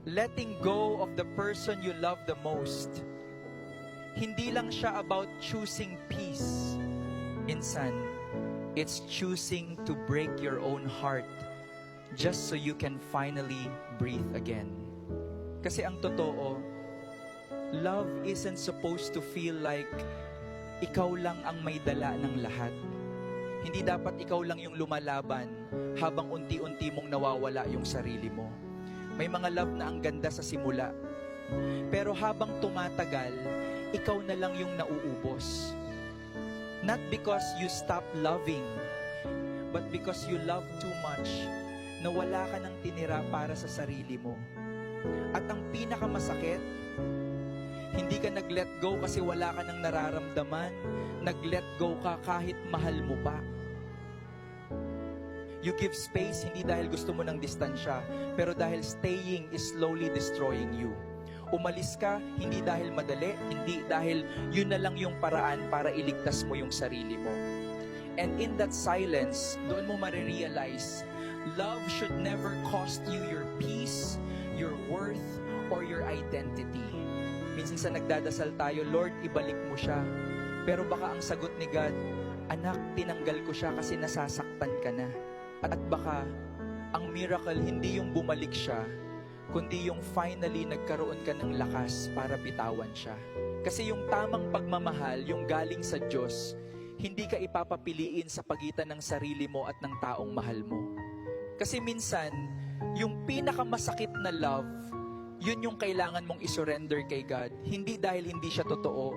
letting go of the person you love the most, hindi lang siya about choosing peace. Minsan, it's choosing to break your own heart just so you can finally breathe again. Kasi ang totoo, love isn't supposed to feel like ikaw lang ang may dala ng lahat. Hindi dapat ikaw lang yung lumalaban habang unti-unti mong nawawala yung sarili mo. May mga love na ang ganda sa simula. Pero habang tumatagal, ikaw na lang yung nauubos. Not because you stop loving, but because you love too much na wala ka nang tinira para sa sarili mo. At ang pinakamasakit, hindi ka nag-let go kasi wala ka nang nararamdaman. Nag-let go ka kahit mahal mo pa. You give space hindi dahil gusto mo ng distansya, pero dahil staying is slowly destroying you. Umalis ka hindi dahil madali, hindi dahil yun na lang yung paraan para iligtas mo yung sarili mo. And in that silence, doon mo marirealize, love should never cost you your peace, your worth, or your identity. Minsan sa nagdadasal tayo, Lord, ibalik mo siya. Pero baka ang sagot ni God, anak, tinanggal ko siya kasi nasasaktan ka na. At baka, ang miracle hindi yung bumalik siya, kundi yung finally nagkaroon ka ng lakas para bitawan siya. Kasi yung tamang pagmamahal, yung galing sa Diyos, hindi ka ipapapiliin sa pagitan ng sarili mo at ng taong mahal mo. Kasi minsan, yung pinakamasakit na love, yun yung kailangan mong isurrender kay God. Hindi dahil hindi siya totoo,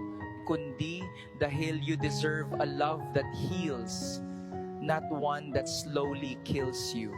kundi dahil you deserve a love that heals, not one that slowly kills you.